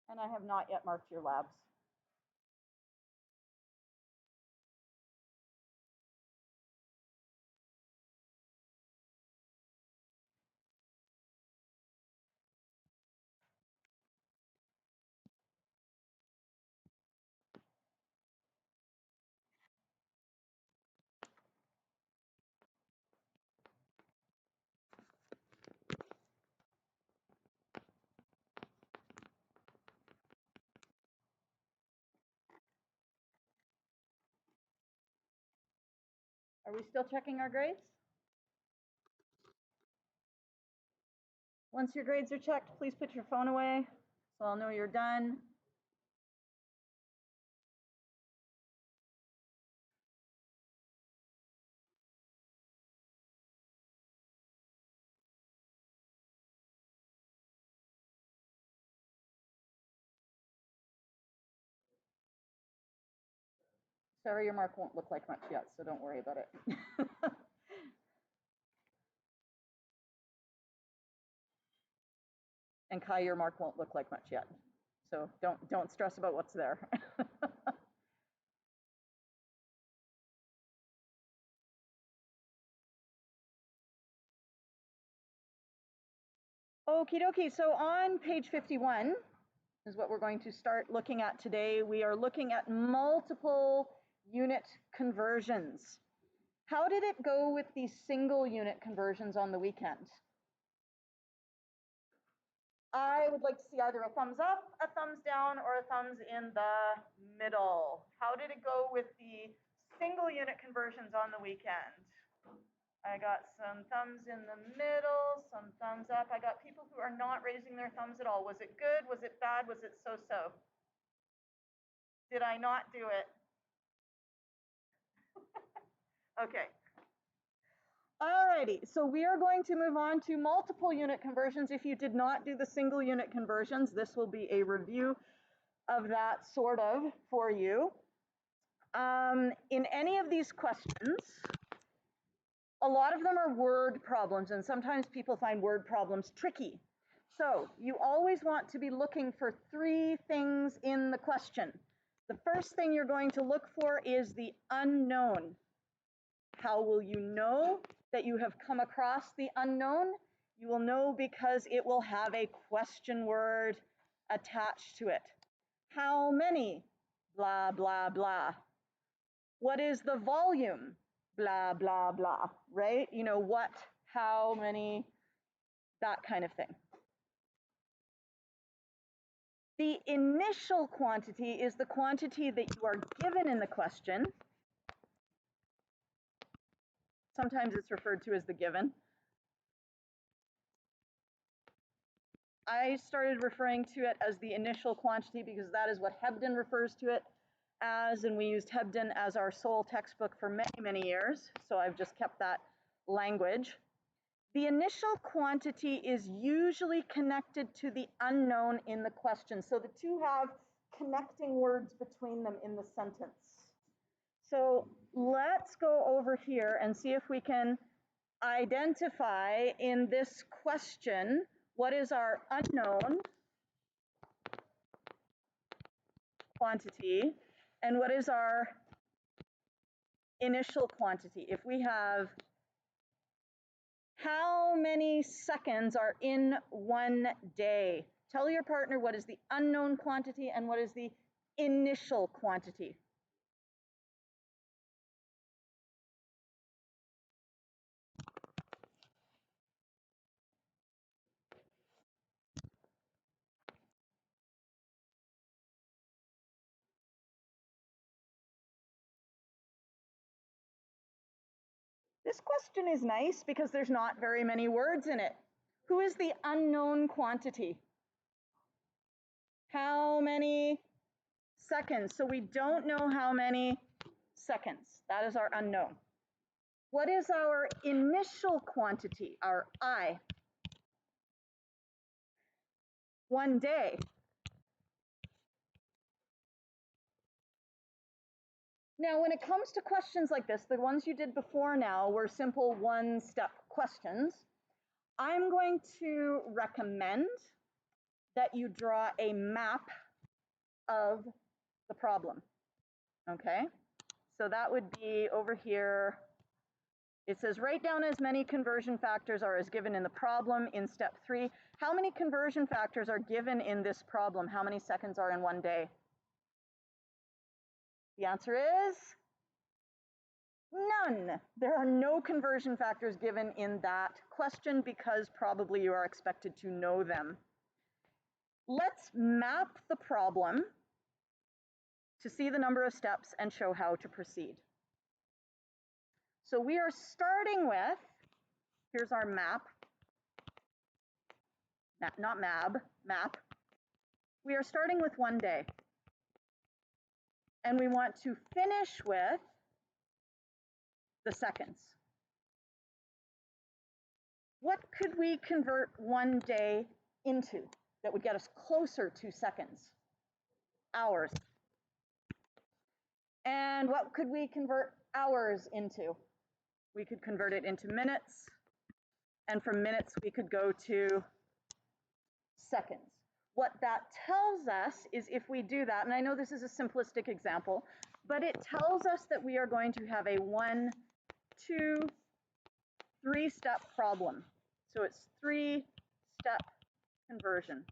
And I have not yet marked your labs. Are we still checking our grades? Once your grades are checked, please put your phone away so I'll know you're done. Sarah, your mark won't look like much yet, so don't worry about it. And Kai, your mark won't look like much yet, so don't stress about what's there. Okie dokie, so on page 51 is what we're going to start looking at today. We are looking at multiple unit conversions. How did it go with the single unit conversions on the weekend? I would like to see either a thumbs up, a thumbs down, or a thumbs in the middle. How did it go with the single unit conversions on the weekend? I got some thumbs in the middle, some thumbs up. I got people who are not raising their thumbs at all. Was it good? Was it bad? Was it so-so? Did I not do it? Okay. Alrighty, so we are going to move on to multiple unit conversions. If you did not do the single unit conversions, this will be a review of that sort of for you. In any of these questions, a lot of them are word problems, and sometimes people find word problems tricky. So you always want to be looking for 3 things in the question. The first thing you're going to look for is the unknown. How will you know that you have come across the unknown? You will know because it will have a question word attached to it. How many? Blah, blah, blah. What is the volume? Blah, blah, blah, right? You know, what, how many, that kind of thing. The initial quantity is the quantity that you are given in the question. Sometimes it's referred to as the given. I started referring to it as the initial quantity because that is what Hebden refers to it as, and we used Hebden as our sole textbook for many, many years, so I've just kept that language. The initial quantity is usually connected to the unknown in the question, so the two have connecting words between them in the sentence. So let's go over here and see if we can identify in this question what is our unknown quantity and what is our initial quantity. If we have how many seconds are in one day, tell your partner what is the unknown quantity and what is the initial quantity. This question is nice because there's not very many words in it. Who is the unknown quantity? How many seconds? So we don't know how many seconds. That is our unknown. What is our initial quantity, our I? 1 day. Now, when it comes to questions like this, the ones you did before now were simple one-step questions. I'm going to recommend that you draw a map of the problem, okay? So that would be over here. It says write down as many conversion factors are as given in the problem in step 3. How many conversion factors are given in this problem? How many seconds are in 1 day? The answer is none. There are no conversion factors given in that question because probably you are expected to know them. Let's map the problem to see the number of steps and show how to proceed. So we are starting with, here's our map, not mab, map. We are starting with 1 day. And we want to finish with the seconds. What could we convert 1 day into that would get us closer to seconds? Hours. And what could we convert hours into? We could convert it into minutes, and from minutes we could go to seconds. What that tells us is if we do that, and I know this is a simplistic example, but it tells us that we are going to have a 1, 2, 3-step problem. So it's 3-step conversion.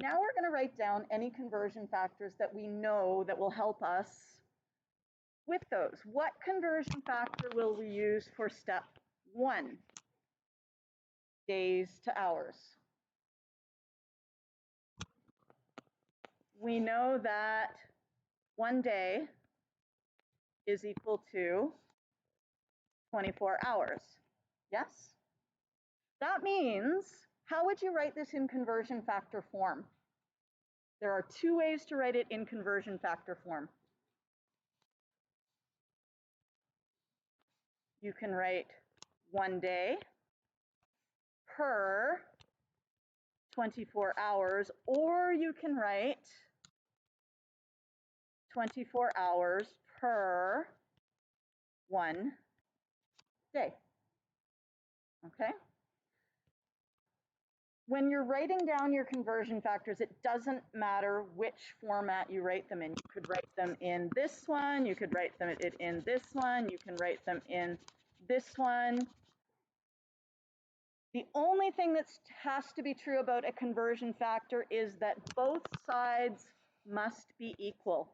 Now we're going to write down any conversion factors that we know that will help us with those. What conversion factor will we use for step 1? Days to hours. We know that 1 day is equal to 24 hours. Yes? That means, how would you write this in conversion factor form? There are 2 ways to write it in conversion factor form. You can write 1 day per 24 hours, or you can write 24 hours per 1 day. Okay? When you're writing down your conversion factors, it doesn't matter which format you write them in. You could write them in this one, you could write them in this one, you can write them in this one. The only thing that has to be true about a conversion factor is that both sides must be equal.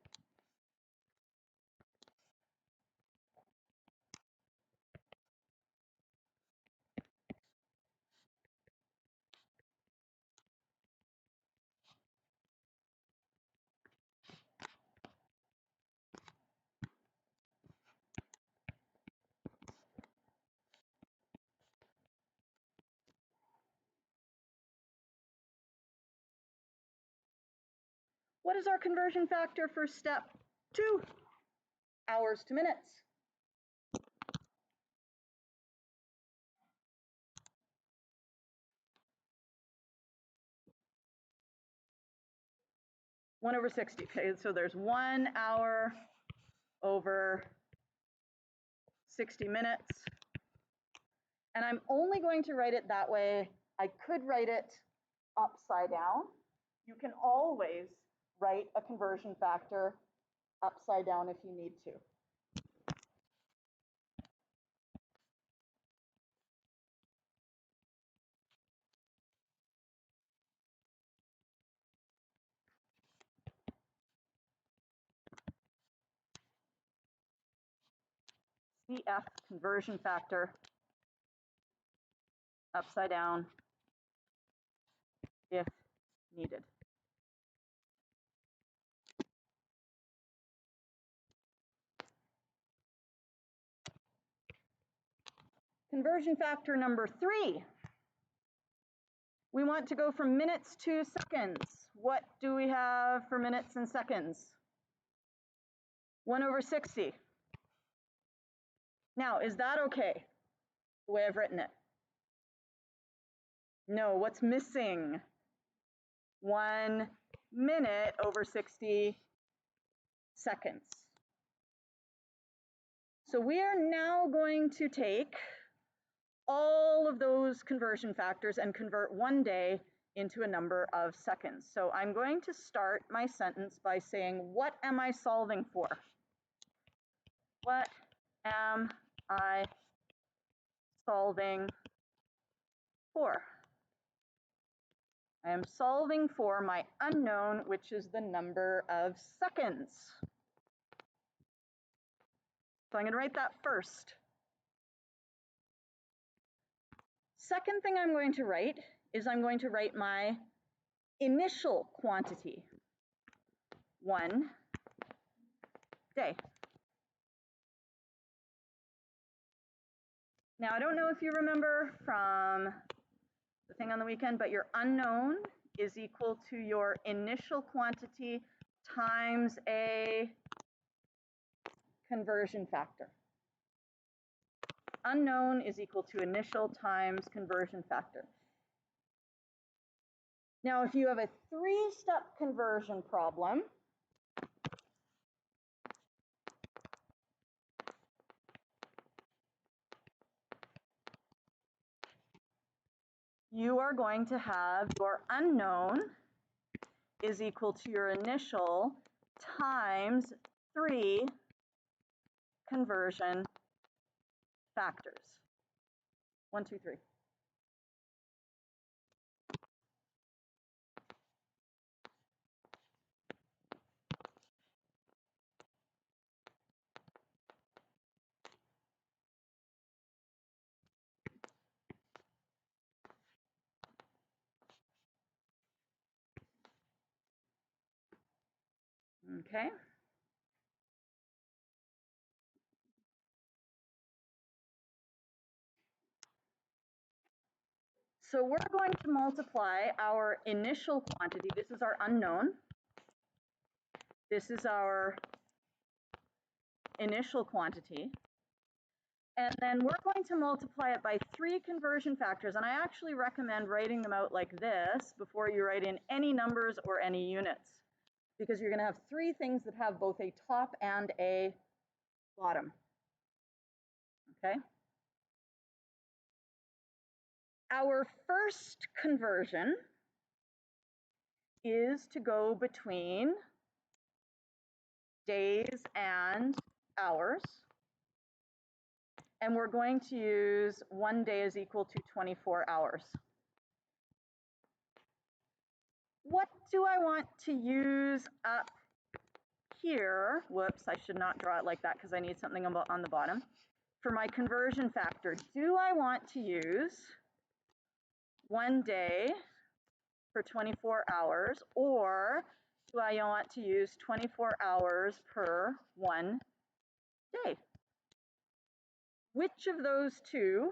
What is our conversion factor for step 2? Hours to minutes. One over 60. Okay, so there's 1 hour over 60 minutes. And I'm only going to write it that way. I could write it upside down. You can always write a conversion factor upside down if you need to. CF conversion factor upside down if needed. Conversion factor number 3. We want to go from minutes to seconds. What do we have for minutes and seconds? 1 over 60. Now, is that okay, the way I've written it? No, what's missing? 1 minute over 60 seconds. So we are now going to take all of those conversion factors and convert 1 day into a number of seconds. So I'm going to start my sentence by saying, what am I solving for? What am I solving for? I am solving for my unknown, which is the number of seconds. So I'm going to write that first. Second thing I'm going to write is I'm going to write my initial quantity, 1 day. Now, I don't know if you remember from the thing on the weekend, but your unknown is equal to your initial quantity times a conversion factor. Unknown is equal to initial times conversion factor. Now, if you have a 3-step conversion problem, you are going to have your unknown is equal to your initial times 3 conversion factors. 1, 2, 3. Okay. So we're going to multiply our initial quantity. This is our unknown. This is our initial quantity. And then we're going to multiply it by 3 conversion factors. And I actually recommend writing them out like this before you write in any numbers or any units, because you're going to have 3 things that have both a top and a bottom. Okay? Our first conversion is to go between days and hours. And we're going to use 1 day is equal to 24 hours. What do I want to use up here? Whoops, I should not draw it like that because I need something on the bottom. For my conversion factor, do I want to use 1 day for 24 hours, or do I want to use 24 hours per 1 day? Which of those two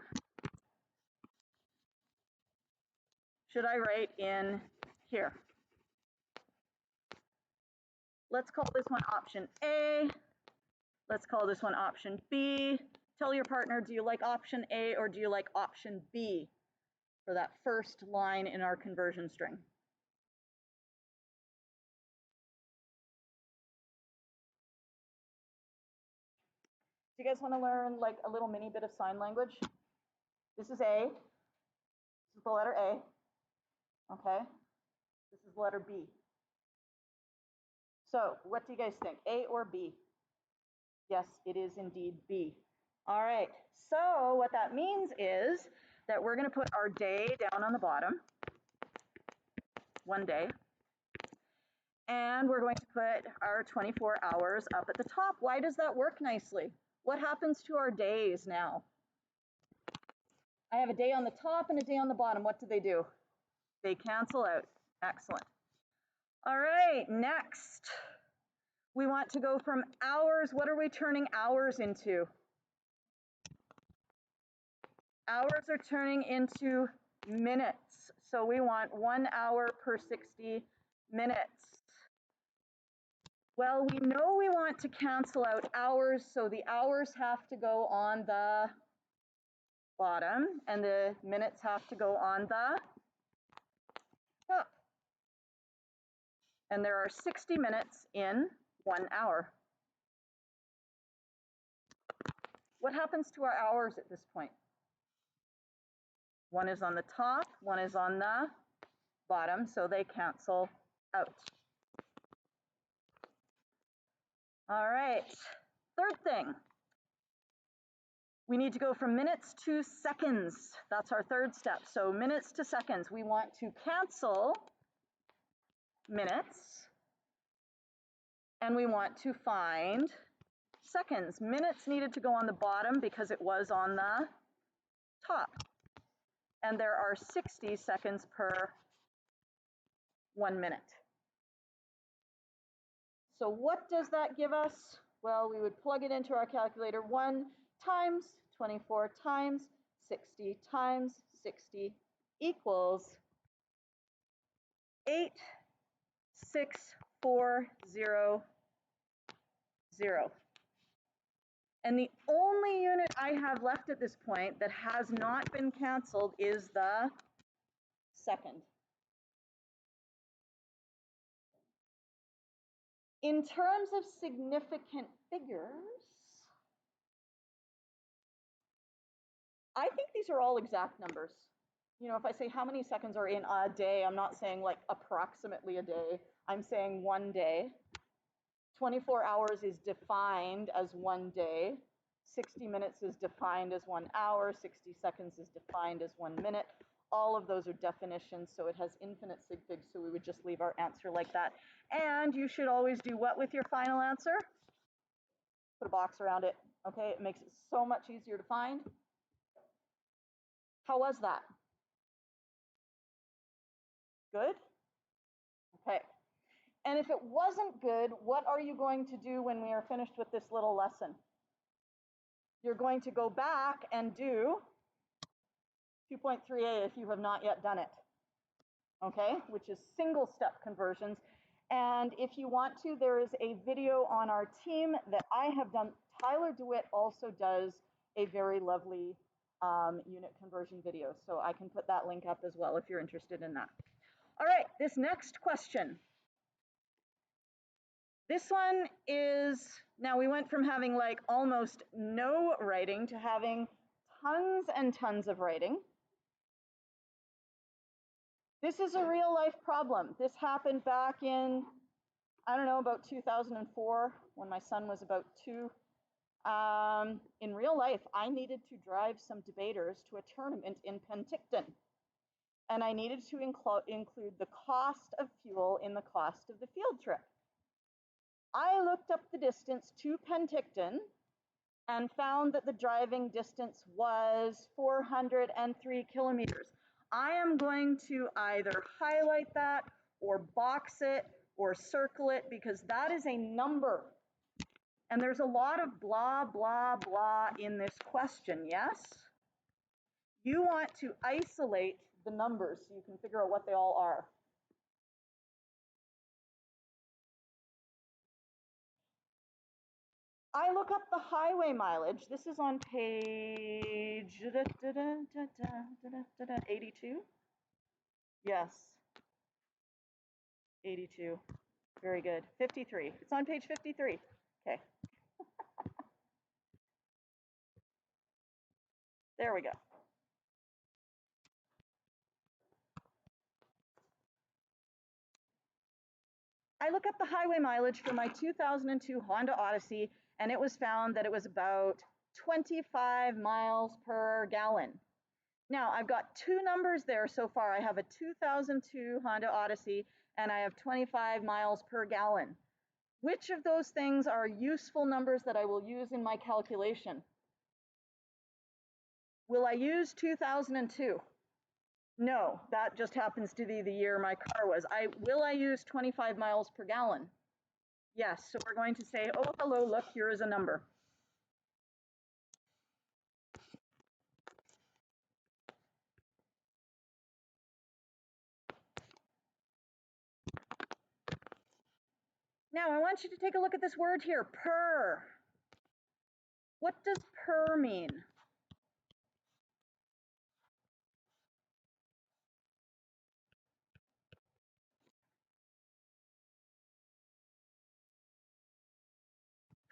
should I write in here? Let's call this one option A. Let's call this one option B. Tell your partner, do you like option A or do you like option B for that first line in our conversion string? Do you guys want to learn like a little mini bit of sign language? This is A. This is the letter A. Okay. This is the letter B. So what do you guys think? A or B? Yes, it is indeed B. All right. So what that means is that we're going to put our day down on the bottom, 1 day. And we're going to put our 24 hours up at the top. Why does that work nicely? What happens to our days now? I have a day on the top and a day on the bottom. What do? They cancel out. Excellent. All right, next. We want to go from hours. What are we turning hours into? Hours are turning into minutes. So we want 1 hour per 60 minutes. Well, we know we want to cancel out hours, so the hours have to go on the bottom and the minutes have to go on the top. And there are 60 minutes in 1 hour. What happens to our hours at this point? One is on the top, one is on the bottom, so they cancel out. All right, third thing. We need to go from minutes to seconds. That's our third step. So minutes to seconds. We want to cancel minutes, and we want to find seconds. Minutes needed to go on the bottom because it was on the top. And there are 60 seconds per 1 minute. So what does that give us? Well, we would plug it into our calculator. 1 times 24 times 60 times 60 equals 86400. And the only unit I have left at this point that has not been canceled is the second. In terms of significant figures, I think these are all exact numbers. You know, if I say how many seconds are in a day, I'm not saying like approximately a day. I'm saying 1 day. 24 hours is defined as 1 day. 60 minutes is defined as 1 hour. 60 seconds is defined as 1 minute. All of those are definitions, so it has infinite sig figs, so we would just leave our answer like that. And you should always do what with your final answer? Put a box around it, okay? It makes it so much easier to find. How was that? Good? Okay. And if it wasn't good, what are you going to do when we are finished with this little lesson? You're going to go back and do 2.3a if you have not yet done it, okay? Which is single step conversions. And if you want to, there is a video on our team that I have done. Tyler DeWitt also does a very lovely unit conversion video. So I can put that link up as well if you're interested in that. All right, this next question. This one is, now we went from having like almost no writing to having tons and tons of writing. This is a real life problem. This happened back in, I don't know, about 2004 when my son was about 2. In real life, I needed to drive some debaters to a tournament in Penticton. And I needed to include the cost of fuel in the cost of the field trip. I looked up the distance to Penticton and found that the driving distance was 403 kilometers. I am going to either highlight that or box it or circle it because that is a number. And there's a lot of blah, blah, blah in this question, yes? You want to isolate the numbers so you can figure out what they all are. I look up the highway mileage. This is on page 82. Yes, 82. Very good. 53. It's on page 53. Okay. There we go. I look up the highway mileage for my 2002 Honda Odyssey, and it was found that it was about 25 miles per gallon. Now, I've got 2 numbers there so far. I have a 2002 Honda Odyssey, and I have 25 miles per gallon. Which of those things are useful numbers that I will use in my calculation? Will I use 2002? No, that just happens to be the year my car was. Will I use 25 miles per gallon? Yes, so we're going to say, oh, hello, look, here is a number. Now, I want you to take a look at this word here, per. What does per mean?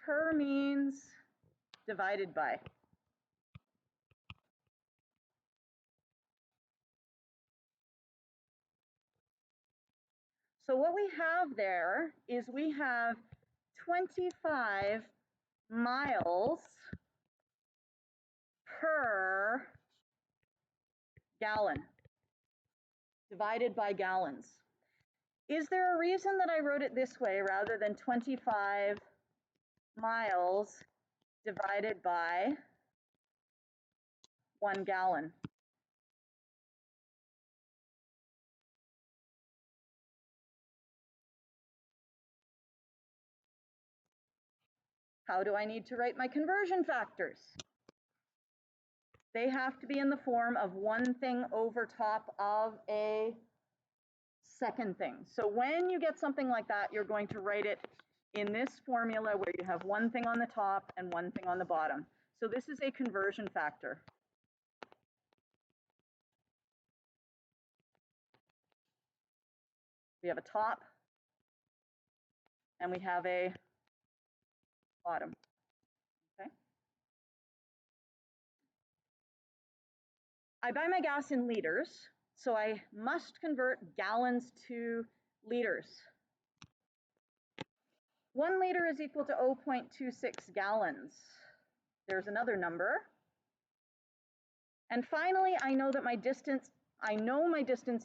Per means divided by. So what we have there is we have 25 miles per gallon divided by gallons. Is there a reason that I wrote it this way rather than 25 miles divided by 1 gallon? How do I need to write my conversion factors? They have to be in the form of one thing over top of a second thing. So when you get something like that, you're going to write it in this formula where you have one thing on the top and one thing on the bottom. So this is a conversion factor. We have a top and we have a bottom. Okay. I buy my gas in liters, so I must convert gallons to liters. 1 liter is equal to 0.26 gallons. There's another number. And finally, I know my distance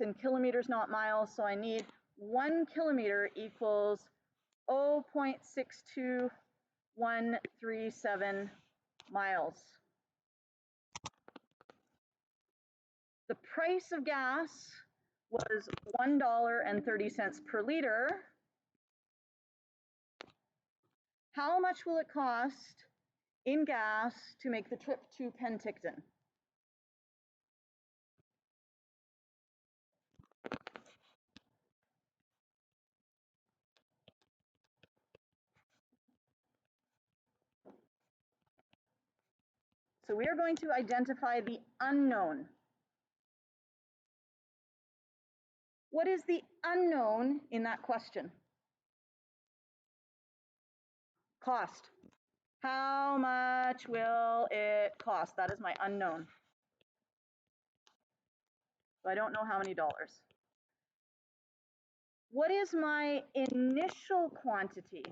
in kilometers, not miles, so I need 1 kilometer equals 0.62137 miles. The price of gas was $1.30 per liter. How much will it cost in gas to make the trip to Penticton? So we are going to identify the unknown. What is the unknown in that question? Cost. How much will it cost? That is my unknown. So I don't know how many dollars. What is my initial quantity?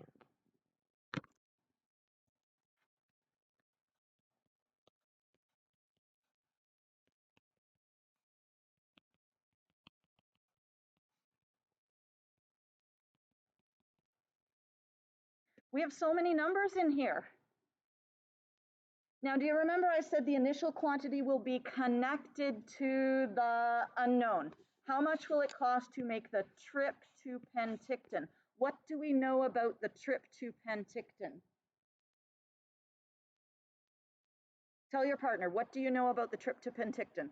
We have so many numbers in here. Now, do you remember I said the initial quantity will be connected to the unknown? How much will it cost to make the trip to Penticton? What do we know about the trip to Penticton? Tell your partner, what do you know about the trip to Penticton?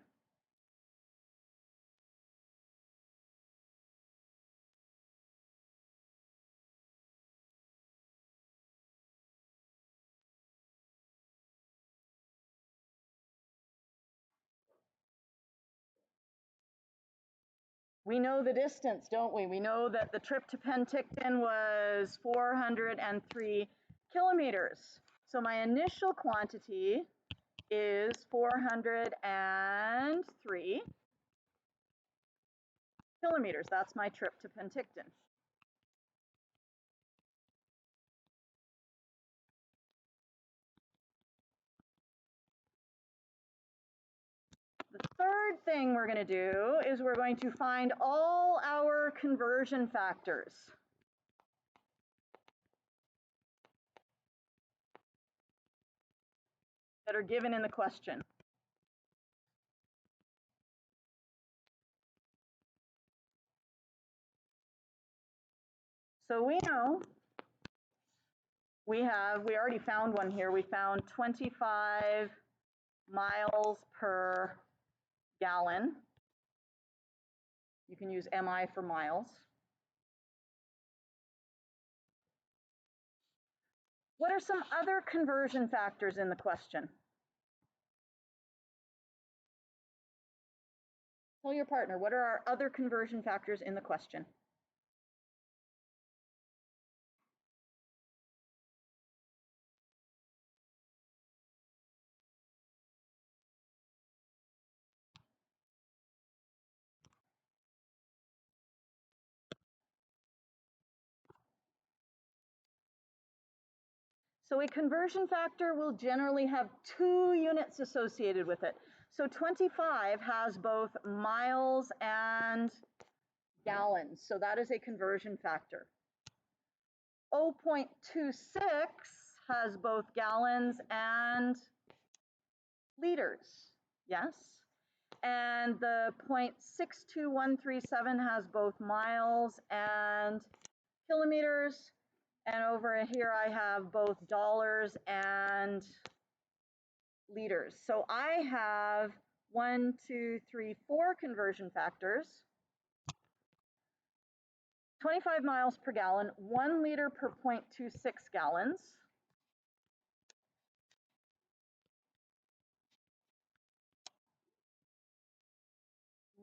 We know the distance, don't we? We know that the trip to Penticton was 403 kilometers. So my initial quantity is 403 kilometers. That's my trip to Penticton. The third thing we're going to do is we're going to find all our conversion factors that are given in the question. So we know we already found one here. We found 25 miles per gallon. You can use MI for miles. What are some other conversion factors in the question? Tell your partner, what are our other conversion factors in the question? So a conversion factor will generally have 2 units associated with it. So 25 has both miles and gallons, so that is a conversion factor. 0.26 has both gallons and liters, yes? And the 0.62137 has both miles and kilometers. And over here I have both dollars and liters. So I have 1, 2, 3, 4 conversion factors. 25 miles per gallon, 1 liter per 0.26 gallons.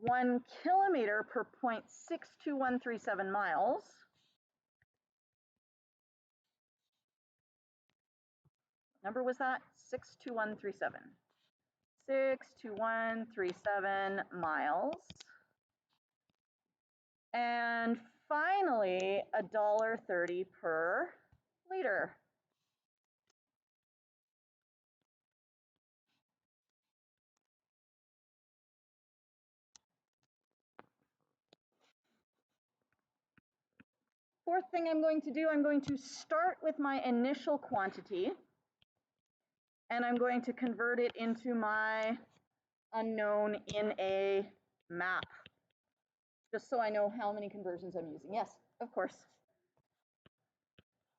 One kilometer per 0.62137 miles. Number was that? 62137. 62137 miles. And finally, $1.30 per liter. Fourth thing I'm going to do, I'm going to start with my initial quantity, and I'm going to convert it into my unknown in a map, just so I know how many conversions I'm using. Yes, of course.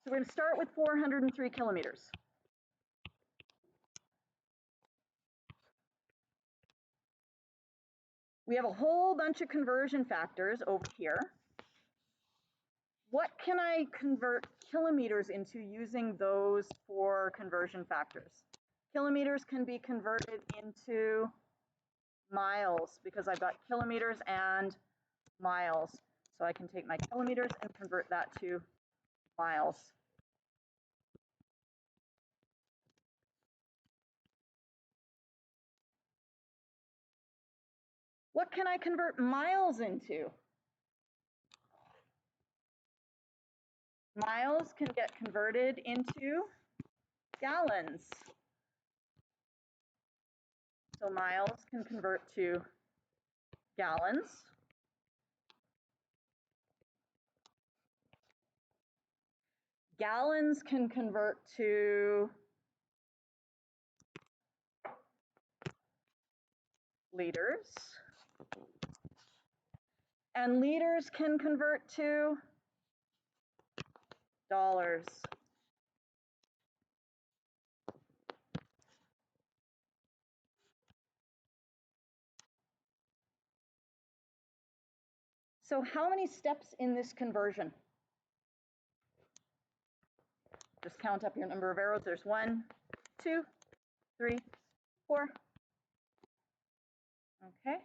So we're going to start with 403 kilometers. We have a whole bunch of conversion factors over here. What can I convert kilometers into using those 4 conversion factors? Kilometers can be converted into miles because I've got kilometers and miles. So I can take my kilometers and convert that to miles. What can I convert miles into? Miles can get converted into gallons. So miles can convert to gallons. Gallons can convert to liters. And liters can convert to dollars. So how many steps in this conversion? Just count up your number of arrows. There's 1, 2, 3, 4. Okay.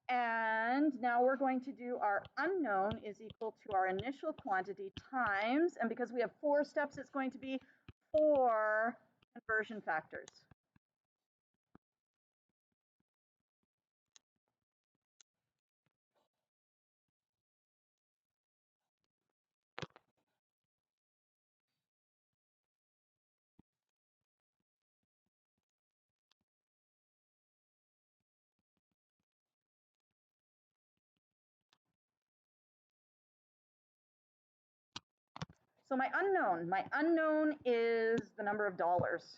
And now we're going to do our unknown is equal to our initial quantity times, and because we have 4 steps, it's going to be 4 conversion factors. So my unknown is the number of dollars.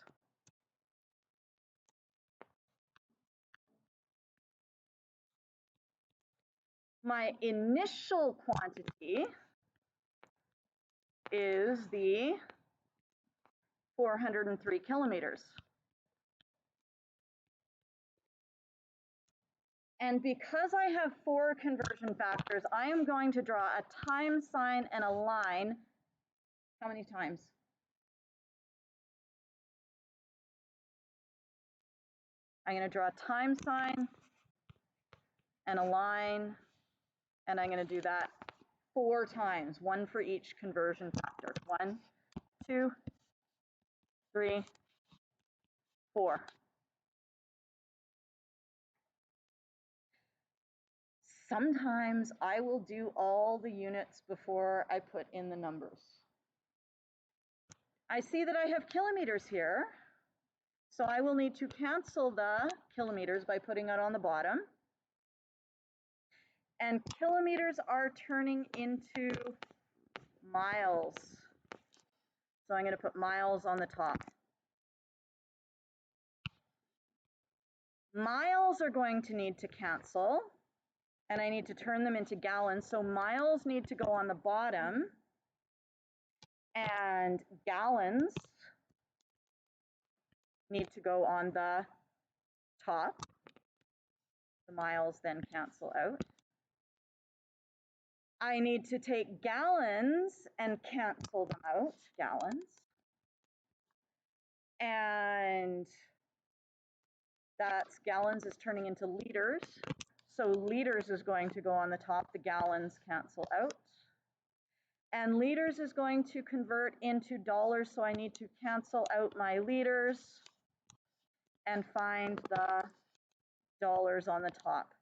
My initial quantity is the 403 kilometers. And because I have 4 conversion factors, I am going to draw a time sign and a line. How many times? I'm going to draw a time sign and a line, and I'm going to do that 4 times, 1 for each conversion factor. 1, 2, 3, 4. Sometimes I will do all the units before I put in the numbers. I see that I have kilometers here, so I will need to cancel the kilometers by putting it on the bottom. And kilometers are turning into miles. So I'm going to put miles on the top. Miles are going to need to cancel, and I need to turn them into gallons. So miles need to go on the bottom, and gallons need to go on the top. The miles then cancel out. I need to take gallons and cancel them out, gallons. And that's gallons is turning into liters. So liters is going to go on the top, the gallons cancel out. And liters is going to convert into dollars, so I need to cancel out my liters and find the dollars on the top.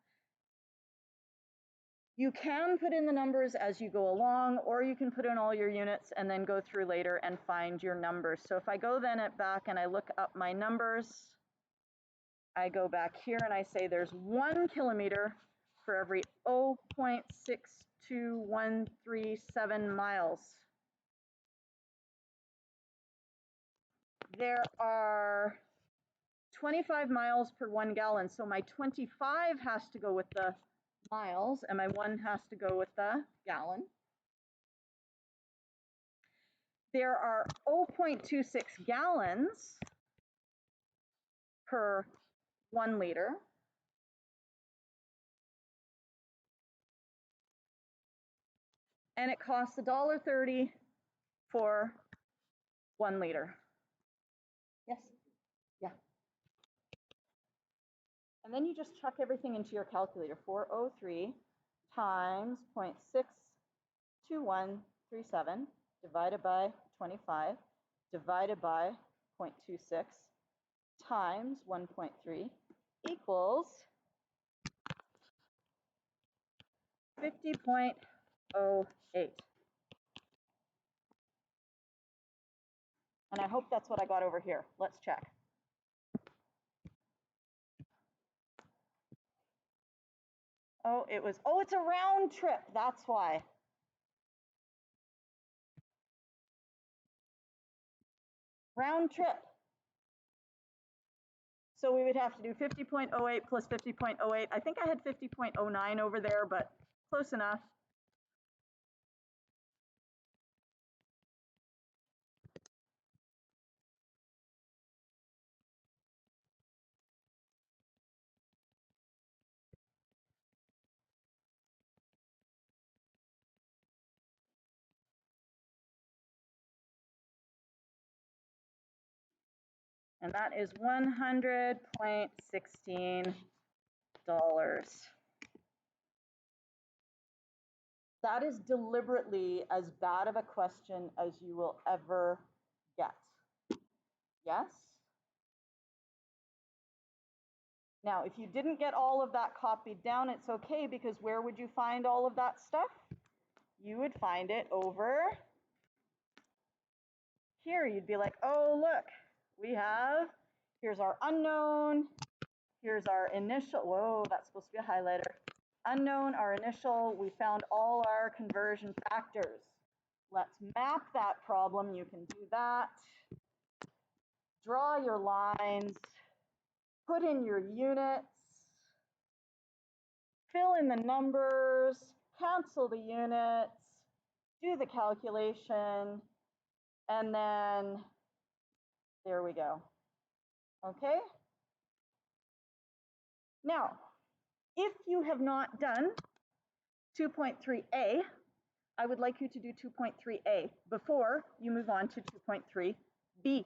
You can put in the numbers as you go along, or you can put in all your units and then go through later and find your numbers. So if I go then back and I look up my numbers, I go back here and I say there's 1 kilometer for every 0.62137 miles. There are 25 miles per 1 gallon, so my 25 has to go with the miles and my 1 has to go with the gallon. There are 0.26 gallons per 1 liter. And it costs $1.30 for 1 liter. Yes? Yeah. And then you just chuck everything into your calculator. 403 times 0.62137 divided by 25 divided by 0.26 times 1.3 equals 50.08. And I hope that's what I got over here. Let's check. Oh, it's a round trip. That's why. Round trip. So we would have to do 50.08 plus 50.08. I think I had 50.09 over there, but close enough. And that is $100.16. That is deliberately as bad of a question as you will ever get. Yes? Now, if you didn't get all of that copied down, it's okay, because where would you find all of that stuff? You would find it over here. You'd be like, oh, look, here's our unknown, here's our initial, whoa, that's supposed to be a highlighter. Unknown, our initial, we found all our conversion factors. Let's map that problem. You can do that. Draw your lines, put in your units, fill in the numbers, cancel the units, do the calculation, and then there we go. Okay? Now, if you have not done 2.3a, I would like you to do 2.3a before you move on to 2.3b.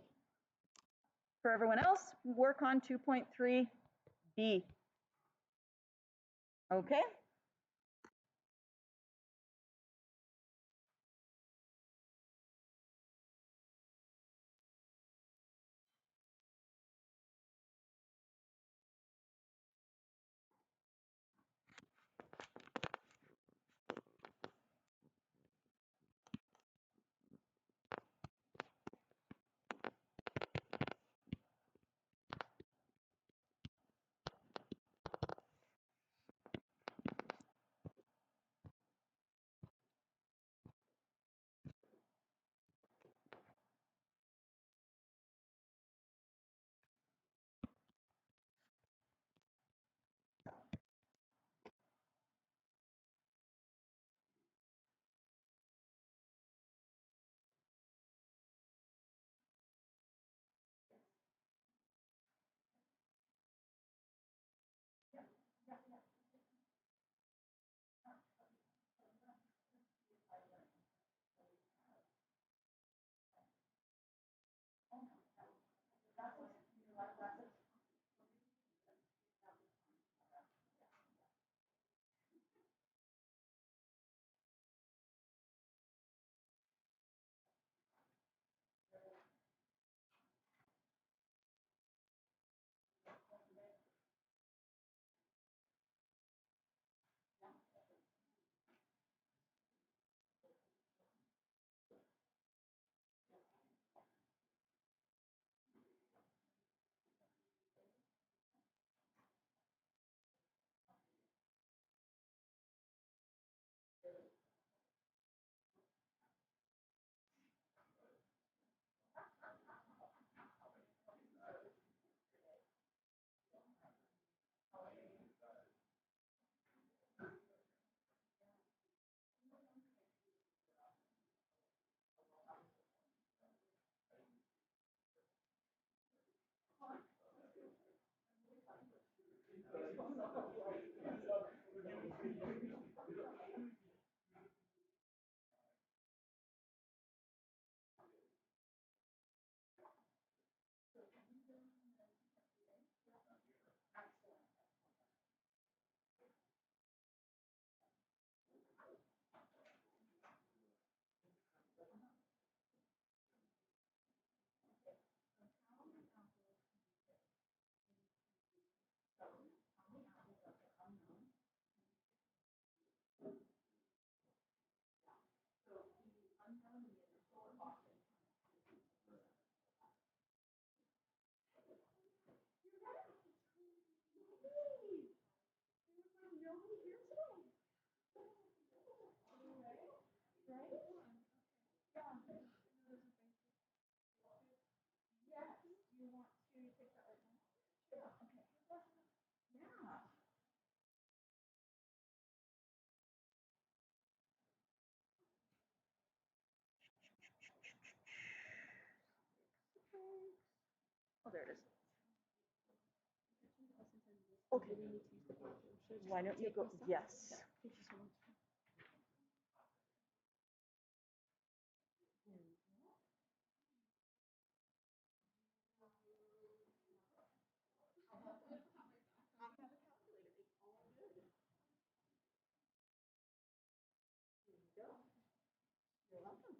For everyone else, work on 2.3b. Okay? right? Yeah. Yes. You want to take that right now? Sure. Okay. Yeah. Oh, there it is. Okay. Why don't you go? Yes. Thank you so much. You're welcome.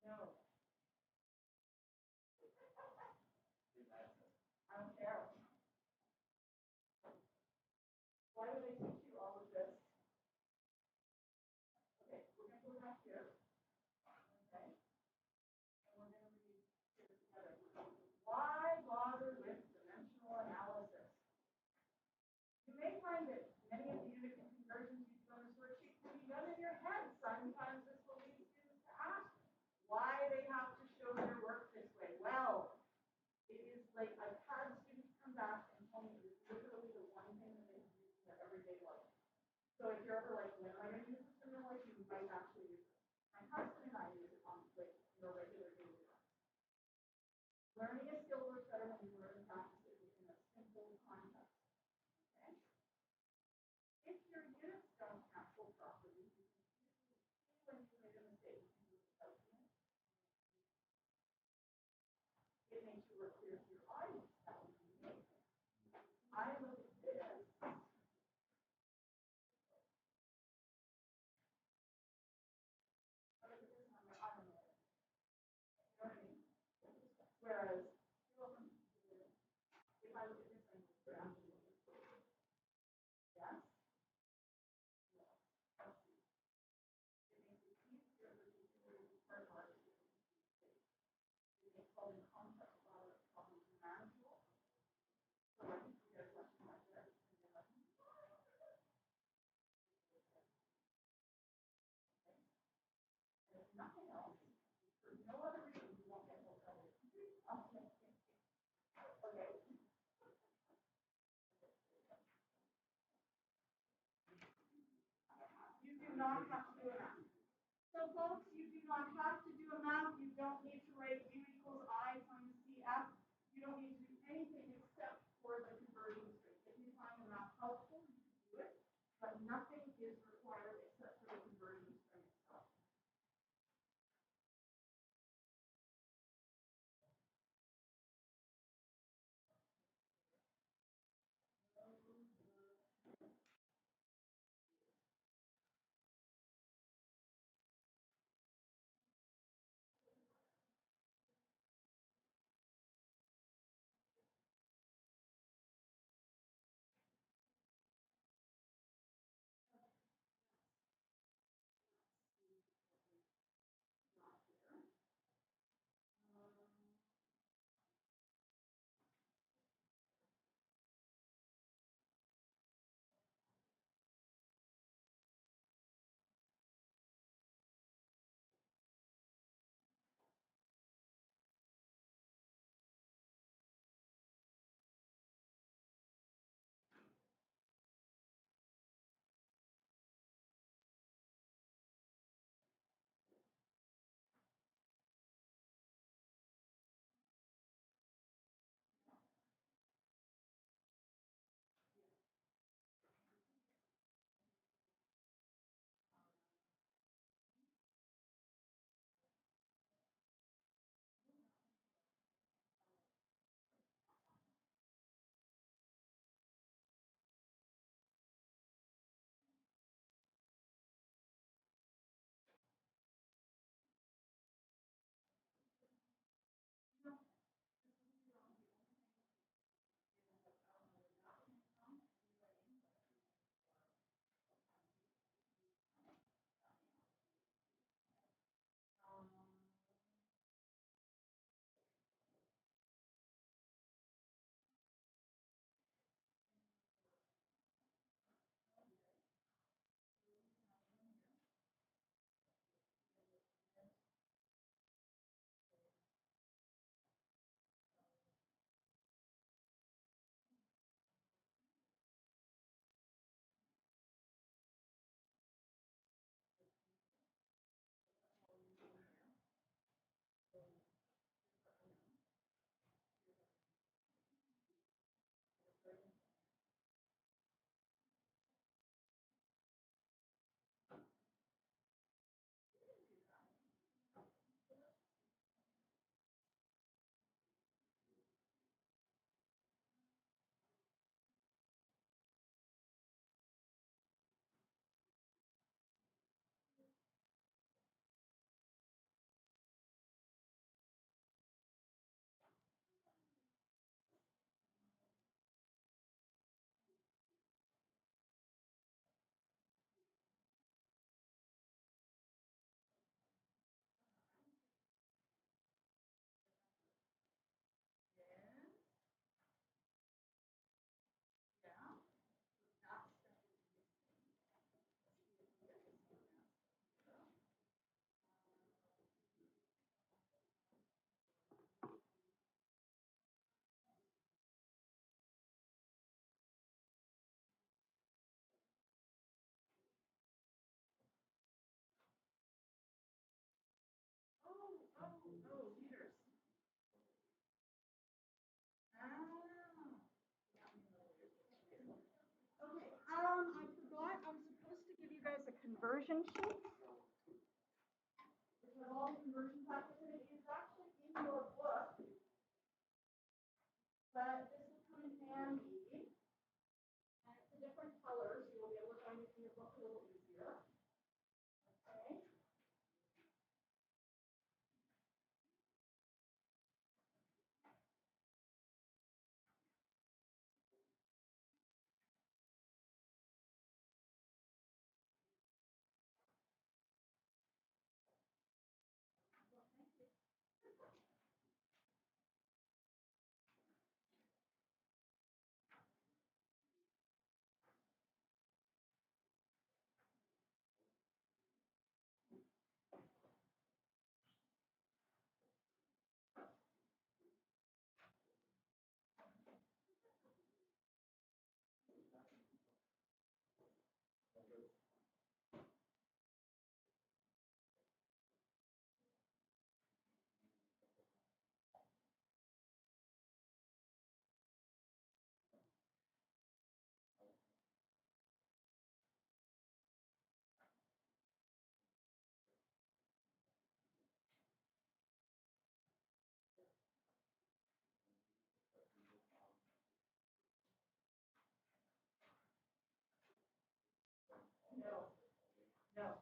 No, I don't care. Why do they teach you all of this? Okay, we're going to go back here. Okay, and we're going to read here together. Why bother with dimensional analysis? You may find that many of the unit conversions you do on this worksheet can be done in your head. Sometimes this will lead students to ask why they have to show their work this way. Well, it is like I've had students come back and tell me it's literally the one thing that they use in their everyday life. So if you're ever like, when am I going to use this in real life, you might actually use it. My husband and I use it on like your regular daily life. Learning a skill works better when you learn and practice it within a simple context. Okay? If your units don't have full properties, you can see when you made a mistake. You can move it out. It makes your work clear to your audience. That would be amazing. I look at this. I look at this and I'm like, I don't know. You know what I mean? Whereas, if I look at this, I'm like, yes. It makes it easier for people to start marketing. It makes all the concepts a lot of problems manageable. So I think you get a question like this. And if nothing else, for no other reason, you won't get those others. Okay. Okay. You do not have to do a math. So folks, you do not have to do a math. You don't need to write U equals I times CF. You don't need to do anything except for the conversion string. If you find the math helpful, you can do it, but nothing is required except for the conversion string itself. guys a conversion sheet. Which have all the conversion opportunities. It's actually in your book, but this will come in handy. And it's a different color, so you'll be able to find it in your book a little easier. Okay. No, no,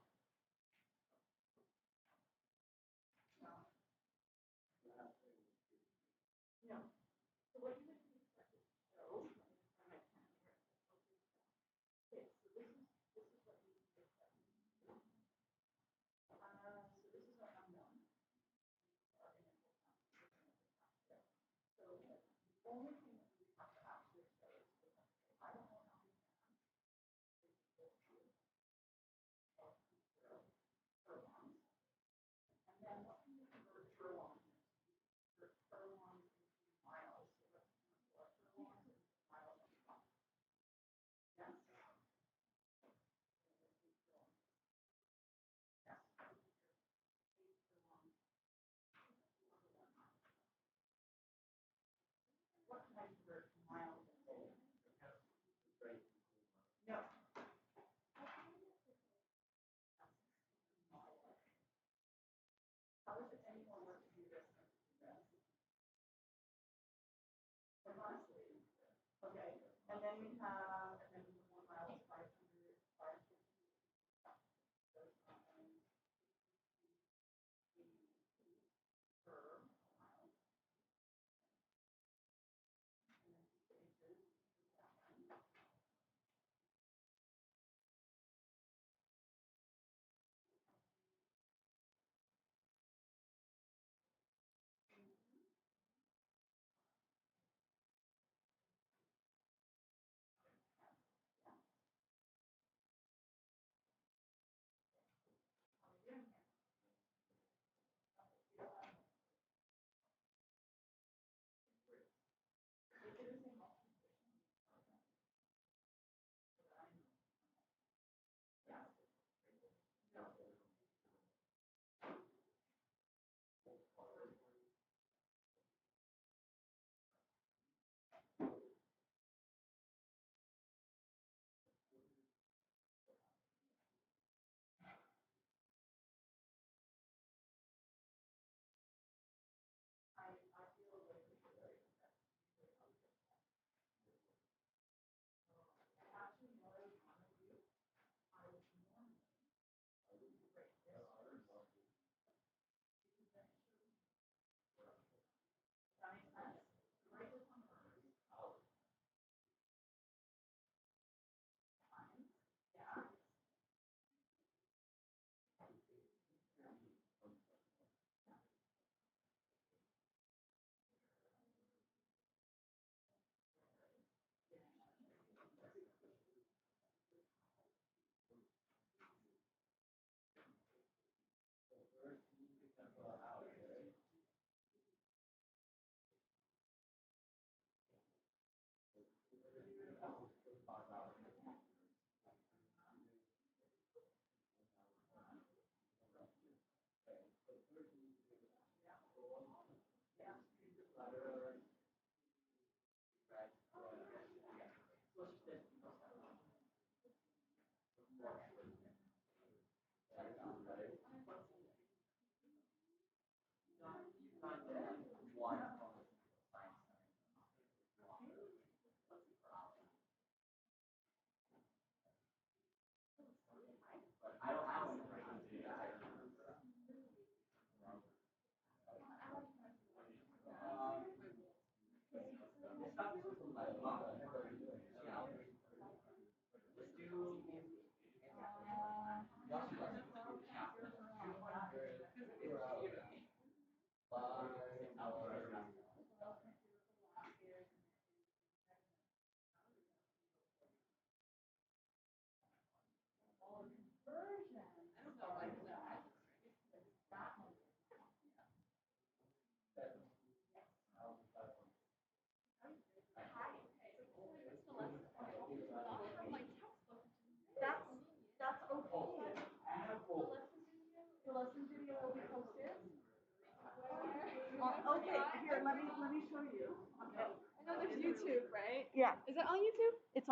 no. So what you would do is start to show. Let me try my pen here. Okay, so this is what you would do. So this is our unknown. So the only thing that we have to actually show is if I don't know how many furlongs, and then what can you convert furlongs into? Convert furlongs into miles. So let's convert furlongs into miles. Yes. Yes. 8 furlongs. What can I convert to miles into? No. How is it any more work to do this than to do this? Honestly. Okay. And then we have, and then 1 mile is 500, 550. Those are per mile. And then 6 inches is that one. I feel like we should really actually what I want to do, I would normally break this first. Because then it shows me. Does that make sense? Break this one first. Times. Yeah.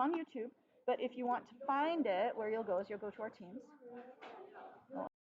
on YouTube, but if you want to find it, where you'll go is you'll go to our Teams.